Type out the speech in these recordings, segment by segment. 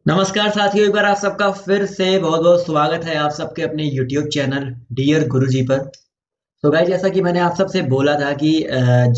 नमस्कार साथियों, एक बार आप सबका फिर से बहुत बहुत स्वागत है आप सबके अपने YouTube चैनल डियर गुरुजी पर। तो गाइस, जैसा कि मैंने आप सबसे बोला था कि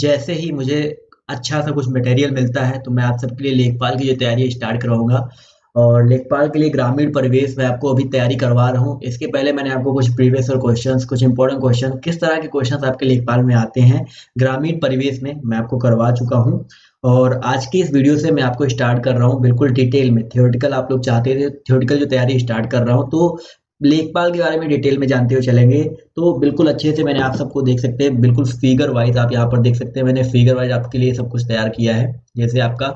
जैसे ही मुझे अच्छा सा कुछ मटेरियल मिलता है तो मैं आप सबके लिए लेखपाल की जो तैयारी स्टार्ट करवाऊंगा। और लेखपाल के लिए ग्रामीण परिवेश में आपको अभी तैयारी करवा रहा हूँ। इसके पहले मैंने आपको कुछ प्रीवियस और क्वेश्चंस, कुछ इंपॉर्टेंट क्वेश्चन, किस तरह के क्वेश्चंस आपके लेखपाल में आते हैं ग्रामीण परिवेश में, मैं आपको करवा चुका हूँ। और आज की इस वीडियो से मैं आपको स्टार्ट कर रहा हूँ बिल्कुल डिटेल में। थ्योरेटिकल आप लोग चाहते थे, थ्योरेटिकल जो तैयारी स्टार्ट कर रहा हूँ, तो लेखपाल के बारे में डिटेल में जानते हुए चलेंगे। तो बिल्कुल अच्छे से मैंने आप सबको देख सकते हैं, बिल्कुल फिगर वाइज आप यहाँ पर देख सकते हैं। मैंने फिगर वाइज आपके लिए सब कुछ तैयार किया है। जैसे आपका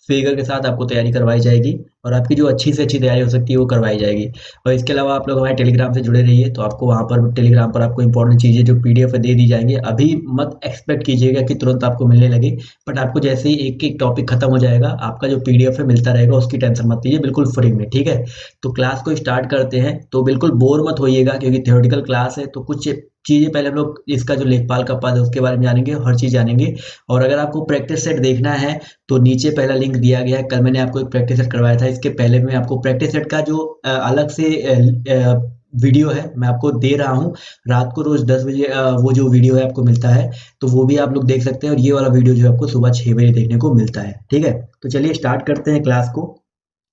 फिगर के साथ आपको तैयारी करवाई जाएगी और आपकी जो अच्छी से अच्छी तैयारी हो सकती है वो करवाई जाएगी। और इसके अलावा आप लोग हमारे टेलीग्राम से जुड़े रहिए, तो आपको वहाँ पर टेलीग्राम पर आपको इंपॉर्टेंट चीज़ें जो PDF दे दी जाएंगे। अभी मत एक्सपेक्ट कीजिएगा कि तुरंत आपको मिलने लगे, बट आपको जैसे ही एक एक टॉपिक खत्म हो जाएगा आपका जो PDF है मिलता रहेगा, उसकी टेंशन मत लीजिए, बिल्कुल फ्री में। ठीक है, तो क्लास को स्टार्ट करते हैं। तो बिल्कुल बोर मत होइएगा क्योंकि थ्योरेटिकल क्लास है, तो कुछ चीज़ें पहले हम लोग इसका जो लेखपाल का पद है उसके बारे में जानेंगे, हर चीज़ जानेंगे। और अगर आपको प्रैक्टिस सेट देखना है तो नीचे पहला लिंक दिया गया है। कल मैंने आपको एक प्रैक्टिस सेट करवाया था, इसके पहले मैं आपको प्रैक्टिस सेट का जो अलग से वीडियो है मैं आपको दे रहा हूँ। रात को रोज 10 बजे वो जो वीडियो है आपको मिलता है, तो वो भी आप लोग देख सकते हैं। और ये वाला वीडियो जो है आपको सुबह 6 बजे देखने को मिलता है। ठीक है, तो चलिए स्टार्ट करते हैं क्लास को।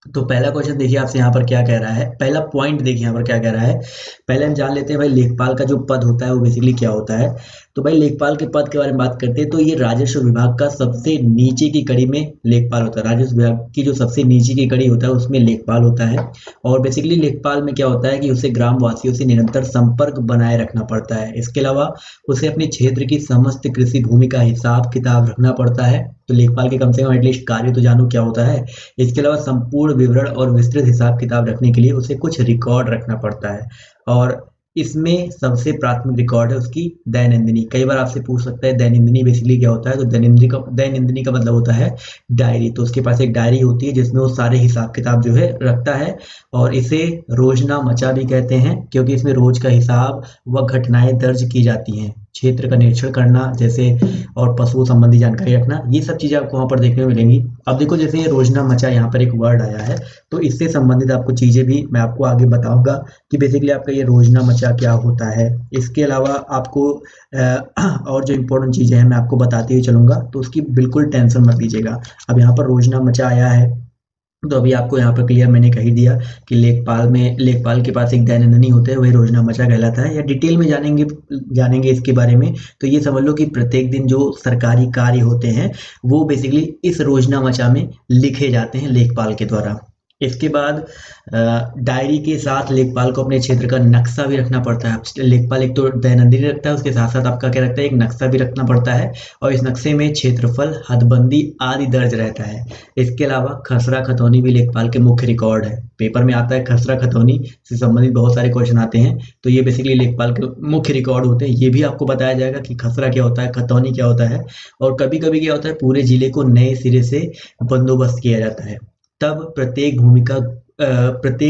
तो पहला क्वेश्चन देखिए आपसे यहाँ पर क्या कह रहा है, पहला पॉइंट देखिए यहाँ पर क्या कह रहा है। पहले हम जान लेते हैं भाई लेखपाल का जो पद होता है वो बेसिकली क्या होता है। तो भाई लेखपाल के पद के बारे में बात करते हैं तो ये राजस्व विभाग का सबसे नीचे की कड़ी में लेखपाल होता है। राजस्व विभाग की जो सबसे नीचे की कड़ी होता है उसमें लेखपाल होता है। और बेसिकली लेखपाल में क्या होता है कि उसे ग्राम वासियों से निरंतर संपर्क बनाए रखना पड़ता है। इसके अलावा उसे अपने क्षेत्र की समस्त कृषि भूमि का हिसाब किताब रखना पड़ता है। तो लेखपाल के कम से कम एटलीस्ट कार्य तो जानो क्या होता है। इसके अलावा संपूर्ण विवरण और विस्तृत हिसाब किताब रखने के लिए उसे कुछ रिकॉर्ड रखना पड़ता है। और इसमें सबसे प्राथमिक रिकॉर्ड है उसकी दैनंदिनी। कई बार आपसे पूछ सकता है दैनंदिनी बेसिकली क्या होता है, तो दैनंदिनी का मतलब होता है डायरी। तो उसके पास एक डायरी होती है जिसमें वो सारे हिसाब किताब जो है रखता है। और इसे रोजनामचा भी कहते हैं क्योंकि इसमें रोज का हिसाब व घटनाएं दर्ज की जाती हैं। क्षेत्र का निरीक्षण करना जैसे, और पशुओं संबंधी जानकारी रखना, ये सब चीजें आपको वहाँ पर देखने को मिलेंगी। अब देखो जैसे ये रोजनामचा यहाँ पर एक वर्ड आया है, तो इससे संबंधित आपको चीजें भी मैं आपको आगे बताऊंगा कि बेसिकली आपका ये रोजनामचा क्या होता है। इसके अलावा आपको और जो इम्पोर्टेंट चीजें हैं मैं आपको बताते हुए चलूंगा, तो उसकी बिल्कुल टेंशन मत लीजिएगा। अब यहाँ पर रोजनामचा आया है तो अभी आपको यहाँ पर क्लियर मैंने कह ही दिया कि लेखपाल के पास एक दैनंदिनी होता है, वही रोजनामचा कहलाता है। या डिटेल में जानेंगे इसके बारे में, तो ये समझ लो कि प्रत्येक दिन जो सरकारी कार्य होते हैं वो बेसिकली इस रोजनामचा में लिखे जाते हैं लेखपाल के द्वारा। इसके बाद डायरी के साथ लेखपाल को अपने क्षेत्र का नक्शा भी रखना पड़ता है। लेखपाल एक तो दैनंदिनी रखता है, उसके साथ साथ आपका क्या रखता है, एक नक्शा भी रखना पड़ता है। और इस नक्शे में क्षेत्रफल, हदबंदी आदि दर्ज रहता है। इसके अलावा खसरा खतौनी भी लेखपाल के मुख्य रिकॉर्ड है। पेपर में आता है खसरा खतौनी से संबंधित बहुत सारे क्वेश्चन आते हैं, तो ये बेसिकली लेखपाल के मुख्य रिकॉर्ड होते हैं। ये भी आपको बताया जाएगा कि खसरा क्या होता है, खतौनी क्या होता है। और कभी कभी क्या होता है, पूरे जिले को नए सिरे से बंदोबस्त किया जाता है। तब प्रत्येक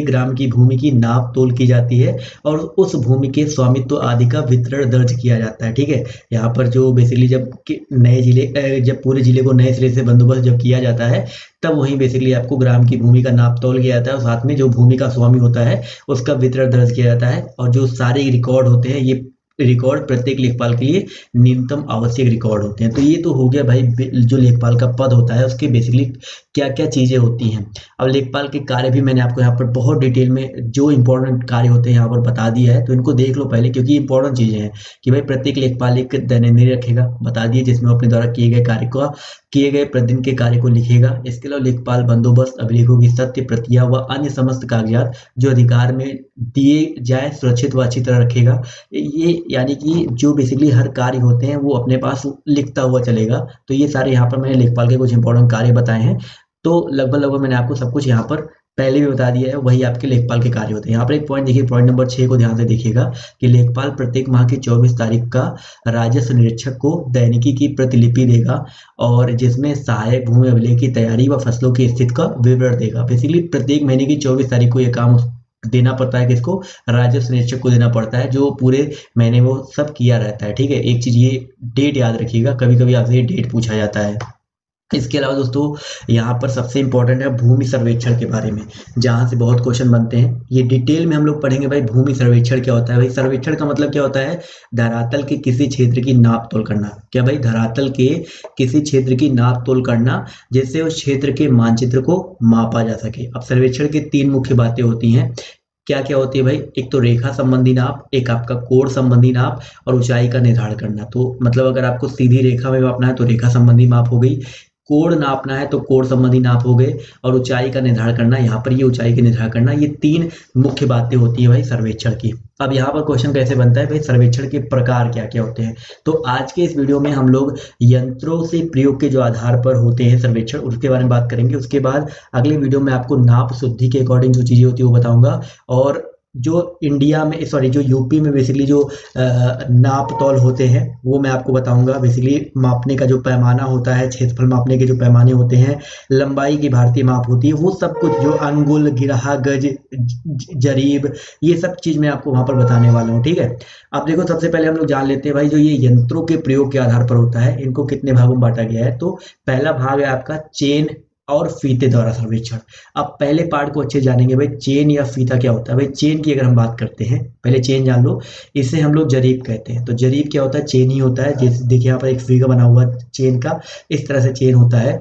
ग्राम की भूमि की नाप तोल की जाती है और उस भूमि के स्वामित्व आदि का वितरण दर्ज किया जाता है। ठीक है, यहाँ पर जो बेसिकली जब पूरे जिले को नए सिरे से बंदोबस्त जब किया जाता है, तब वहीं बेसिकली आपको ग्राम की भूमि का नाप तोल किया जाता है और साथ में जो भूमि का स्वामी होता है उसका वितरण दर्ज किया जाता है। और जो सारे रिकॉर्ड होते हैं, ये रिकॉर्ड प्रत्येक लेखपाल के लिए न्यूनतम आवश्यक रिकॉर्ड होते हैं। तो ये तो हो गया भाई जो लेखपाल का पद होता है उसके बेसिकली क्या क्या चीजें होती हैं। अब लेखपाल के कार्य भी मैंने आपको यहाँ पर बहुत डिटेल में जो इंपॉर्टेंट कार्य होते हैं यहाँ पर बता दिया है, तो इनको देख लो पहले क्योंकि इंपॉर्टेंट चीजें हैं। कि भाई प्रत्येक लेखपाल एक दैनंदिनी रखेगा, बता दिए, जिसमें अपने द्वारा किए गए प्रतिदिन के कार्य को लिखेगा। इसके अलावा लेखपाल बंदोबस्त, अभिलेखों की सत्य प्रतियां व अन्य समस्त कागजात जो अधिकार में दिए जाए सुरक्षित व अच्छी तरह रखेगा। ये यानी कि जो बेसिकली हर कार्य होते हैं वो अपने पास लिखता हुआ चलेगा। तो ये सारे यहाँ पर मैंने लेखपाल के कुछ इंपॉर्टेंट कार्य बताए हैं। तो लगभग लगभग मैंने आपको सब कुछ यहाँ पर पहले भी बता दिया है, वही आपके लेखपाल के कार्य होते हैं। यहाँ पर एक पॉइंट देखिए, पॉइंट नंबर 6 को ध्यान से देखिएगा कि लेखपाल प्रत्येक माह की 24 तारीख का राजस्व निरीक्षक को दैनिकी की प्रतिलिपि देगा और जिसमें सहायक भूमि अभिलेख की तैयारी व फसलों की स्थिति का विवरण देगा। बेसिकली प्रत्येक महीने की 24 तारीख को यह काम देना पड़ता है। किसको? राजस्व निरीक्षक को देना पड़ता है, जो पूरे महीने वो सब किया रहता है। ठीक है, एक चीज ये डेट याद रखिएगा, कभी कभी आपसे ये डेट पूछा जाता है। इसके अलावा दोस्तों यहाँ पर सबसे इम्पोर्टेंट है भूमि सर्वेक्षण के बारे में, जहाँ से बहुत क्वेश्चन बनते हैं। ये डिटेल में हम लोग पढ़ेंगे भाई भूमि सर्वेक्षण क्या होता है। भाई सर्वेक्षण का मतलब क्या होता है, धरातल के किसी क्षेत्र की नाप तोल करना। क्या भाई, धरातल के किसी क्षेत्र की नाप तोल करना जिससे उस क्षेत्र के मानचित्र को मापा जा सके। अब सर्वेक्षण की 3 मुख्य बातें होती हैं। क्या क्या होती है भाई, एक तो रेखा संबंधी नाप, एक आपका कोण संबंधी नाप और ऊंचाई का निर्धारण करना। तो मतलब अगर आपको सीधी रेखा में मापना है तो रेखा संबंधी माप हो गई, कोण नापना है तो कोण संबंधी नाप हो गए, और ऊंचाई का निर्धारण करना, यहाँ पर ये ऊंचाई का निर्धारण करना। ये 3 मुख्य बातें होती है भाई सर्वेक्षण की। अब यहाँ पर क्वेश्चन कैसे बनता है भाई, सर्वेक्षण के प्रकार क्या क्या होते हैं। तो आज के इस वीडियो में हम लोग यंत्रों से प्रयोग के जो आधार पर होते हैं सर्वेक्षण, उसके बारे में बात करेंगे। उसके बाद अगले वीडियो में आपको नाप शुद्धि के अकॉर्डिंग जो चीजें होती है वो बताऊंगा, और जो इंडिया में सॉरी जो यूपी में बेसिकली जो नाप तौल होते हैं वो मैं आपको बताऊंगा। बेसिकली मापने का जो पैमाना होता है, क्षेत्रफल मापने के जो पैमाने होते हैं, लंबाई की भारतीय माप होती है, वो सब कुछ जो अंगुल, गिरहा, गज, जरीब, ये सब चीज मैं आपको वहां पर बताने वाला हूँ। ठीक है, अब देखो सबसे पहले हम लोग जान लेते हैं भाई जो ये यंत्रों के प्रयोग के आधार पर होता है, इनको कितने भागों में बांटा गया है। तो पहला भाग है आपका चेन और फीते द्वारा सर्वेक्षण। अब पहले पार्ट को अच्छे जानेंगे भाई, चेन या फीता क्या होता है। भाई चेन की अगर हम बात करते हैं, पहले चेन जान लो, इसे हम लोग जरीब कहते हैं। तो जरीब क्या होता है, चेन ही होता है। जैसे देखिए यहाँ पर एक फिगर बना हुआ है चेन का, इस तरह से चेन होता है।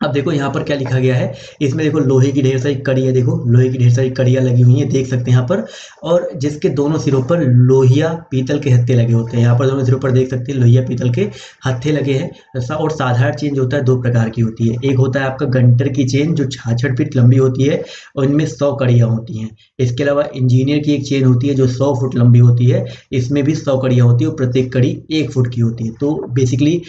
अब देखो यहाँ पर क्या लिखा गया है, इसमें देखो लोहे की ढेर सारी कड़ी है, देखो लोहे की ढेर सारी कड़ियां लगी हुई हैं, देख सकते हैं यहाँ पर, और जिसके दोनों सिरों पर लोहिया पीतल के हत्थे लगे होते हैं। यहाँ पर दोनों सिरों पर देख सकते हैं लोहिया पीतल के हत्थे लगे हैं। और साधारण चेन जो होता है 2 प्रकार की होती है। एक होता है आपका गंटर की चेन जो 66 फीट लंबी होती है और इनमें 100 कड़ियां होती हैं। इसके अलावा इंजीनियर की एक चेन होती है जो 100 फुट लंबी होती है, इसमें भी 100 कड़ियां होती है और प्रत्येक कड़ी 1 फुट की होती है। तो बेसिकली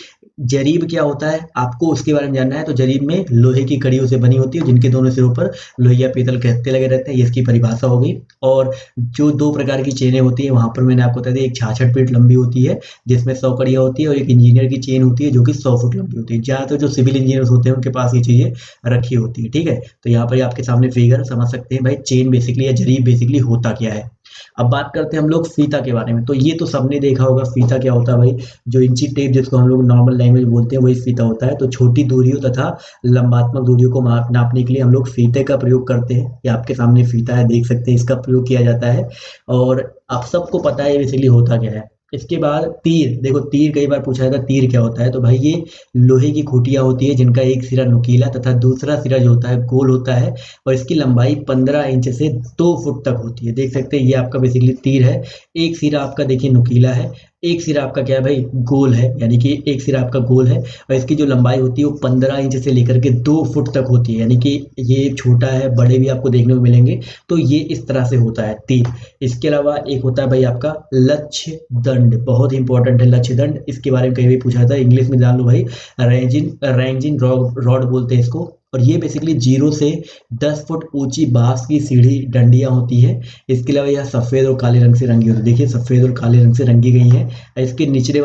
जरीब क्या होता है आपको उसके बारे में जानना है। तो जरीब में लोहे की कड़ियों से बनी होती है जिनके दोनों सिरों पर लोहिया पीतल के हत्थे लगे रहते हैं, ये इसकी परिभाषा हो गई। और जो 2 प्रकार की चेनें होती है वहां पर मैंने आपको बता दिया, एक 66 फीट लंबी होती है जिसमें 100 कड़ियां होती है, और एक इंजीनियर की चेन होती है जो कि 100 फुट लंबी होती है। ज्यादातर जो सिविल इंजीनियर होते हैं उनके पास ये चीजें रखी होती है। ठीक है, तो यहाँ पर आपके सामने फिगर समझ सकते हैं भाई चेन बेसिकली या जरीब बेसिकली होता क्या है। अब बात करते हैं हम लोग फीता के बारे में। तो ये तो सबने देखा होगा फीता क्या होता है भाई, जो इंची टेप जिसको हम लोग नॉर्मल लैंग्वेज बोलते हैं वही फीता होता है। तो छोटी दूरियों तथा लंबात्मक दूरियों को नापने के लिए हम लोग फीते का प्रयोग करते हैं। ये आपके सामने फीता है, देख सकते हैं, इसका प्रयोग किया जाता है। और आप सबको पता है बेसिकली होता क्या है। इसके बाद तीर, देखो तीर कई बार पूछा जाता है तीर क्या होता है। तो भाई ये लोहे की खूंटियां होती है जिनका एक सिरा नुकीला तथा दूसरा सिरा जो होता है गोल होता है, और इसकी लंबाई 15 इंच से 2 फुट तक होती है। देख सकते हैं ये आपका बेसिकली तीर है। एक सिरा आपका देखिए नुकीला है, एक सिरा आपका क्या है भाई गोल है, यानी कि एक सिरा आपका गोल है, और इसकी जो लंबाई होती है वो 15 इंच से लेकर के 2 फुट तक होती है। यानी कि ये छोटा है, बड़े भी आपको देखने को मिलेंगे। तो ये इस तरह से होता है तीर। इसके अलावा एक होता है भाई आपका लक्ष्य दंड, बहुत ही इंपॉर्टेंट है लक्ष्य दंड। इसके बारे में कहीं भी पूछा था, इंग्लिश में जान लो भाई, रेंजिन रॉड बोलते हैं इसको। और ये बेसिकली 0 से 10 फुट ऊंची बांस की सीढ़ी डंडियां होती है। इसके अलावा यह सफेद और काले रंग से रंगी होती है, देखिए सफेद और काले रंग से रंगी गई है। इसके नीचे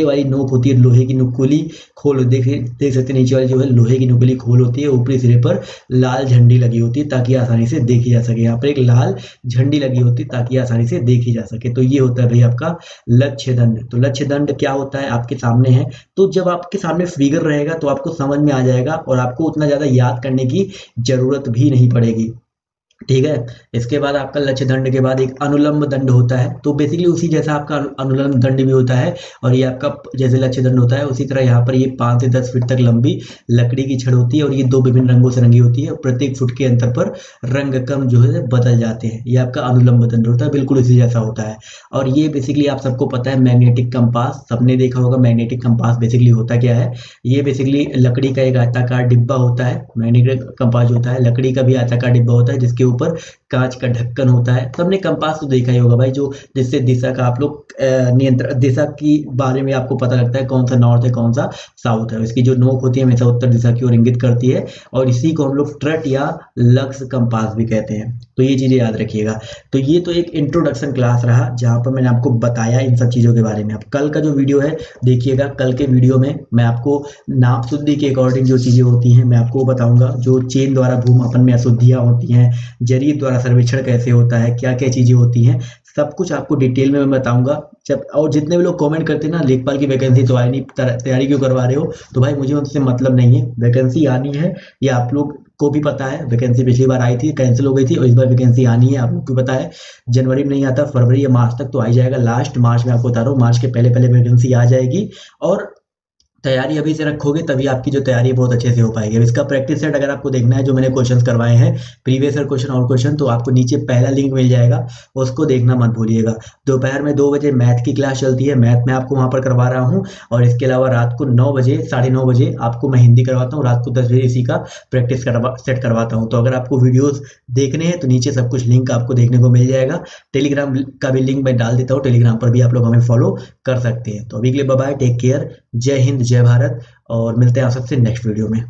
वाली नोक होती है लोहे की नुकीली खोल, देख सकते हैं नीचे वाली जो है लोहे की नुकीली खोल होती है। ऊपरी सिरे पर लाल झंडी लगी होती है ताकि आसानी से देखी जा सके। यहाँ पर एक लाल झंडी लगी होती है ताकि आसानी से देखी जा सके। तो ये होता है भाई आपका लक्ष्य दंड। तो लक्ष्य दंड क्या होता है आपके सामने है। तो जब आपके सामने फिगर रहेगा तो आपको समझ में आ जाएगा और आपको उतना ज्यादा याद करने की जरूरत भी नहीं पड़ेगी। ठीक है, इसके बाद आपका लक्ष्य दंड के बाद एक अनुलंब दंड होता है। तो बेसिकली उसी जैसा आपका अनुलंब दंड भी होता है, और ये आपका जैसे लक्ष्य दंड होता है उसी तरह यहाँ पर ये 5 से 10 फीट तक लंबी लकड़ी की छड़ होती है, और ये 2 विभिन्न रंगों से रंगी होती है। और प्रत्येक फुट के अंतर पर रंग कम जो है बदल जाते हैं। ये आपका अनुलंब दंड होता है, बिल्कुल इसी जैसा होता है। और ये बेसिकली आप सबको पता है मैग्नेटिक कंपास, सबने देखा होगा मैग्नेटिक कंपास बेसिकली होता क्या है। ये बेसिकली लकड़ी का एक आयताकार डिब्बा होता है। मैग्नेटिक कंपास जो होता है लकड़ी का भी आयताकार डिब्बा होता है जिसके ऊपर कांच का ढक्कन होता है। सबने कंपास तो देखा ही होगा भाई, जो जिससे दिशा का आप लोग नियंत्रण, दिशा की बारे में आपको पता लगता है कौन सा नॉर्थ है कौन सा साउथ है। इसकी जो नोक होती है हमेशा उत्तर दिशा की ओर इंगित करती है, और इसी को हम लोग ट्रट या लक्स कंपास भी कहते हैं। तो ये चीजें याद रखिएगा। तो ये तो एक इंट्रोडक्शन क्लास रहा जहां पर मैंने आपको बताया इन सब चीजों के बारे में। अब कल का जो वीडियो है देखिएगा, कल के वीडियो में मैं आपको नाप शुद्धि के अकॉर्डिंग जो चीजें होती हैं मैं आपको बताऊंगा। जो चेन द्वारा भूमापन में अशुद्धियां होती हैं, जरीब द्वारा सर्वेक्षण कैसे होता है, क्या क्या चीज़ें होती हैं, सब कुछ आपको डिटेल में मैं बताऊंगा। जब और जितने भी लोग कमेंट करते हैं ना लेखपाल की वैकेंसी तो आई नहीं, तैयारी क्यों करवा रहे हो, तो भाई मुझे उनसे मतलब नहीं है। वैकेंसी आनी है, ये आप लोग को भी पता है। वैकेंसी पिछली बार आई थी, कैंसिल हो गई थी, और इस बार वैकेंसी आनी है, आप लोग को पता है। जनवरी में नहीं आता, फरवरी या मार्च तक तो आ ही जाएगा। लास्ट मार्च में आपको बता रहा हूँ, मार्च के पहले पहले वैकेंसी आ जाएगी। और तैयारी अभी से रखोगे तभी आपकी जो तैयारी है बहुत अच्छे से हो पाएगी। अब इसका प्रैक्टिस सेट अगर आपको देखना है, जो मैंने क्वेश्चंस करवाए हैं, प्रीवियस ईयर क्वेश्चन और क्वेश्चन, तो आपको नीचे पहला लिंक मिल जाएगा, उसको देखना मत भूलिएगा। दोपहर में 2 बजे मैथ की क्लास चलती है, मैथ में आपको वहाँ पर करवा रहा हूँ। और इसके अलावा रात को 9 बजे, 9:30 बजे आपको मैं हिंदी करवाता हूँ। रात को 10 बजे इसी का प्रैक्टिस सेट करवाता हूँ। तो अगर आपको वीडियोज़ देखने हैं तो नीचे सब कुछ लिंक आपको देखने को मिल जाएगा। टेलीग्राम का भी लिंक मैं डाल देता हूँ, टेलीग्राम पर भी आप लोग हमें फॉलो कर सकते हैं। तो अभी के लिए बाय बाय, टेक केयर, जय हिंद, जय भारत, और मिलते हैं आप सबसे नेक्स्ट वीडियो में।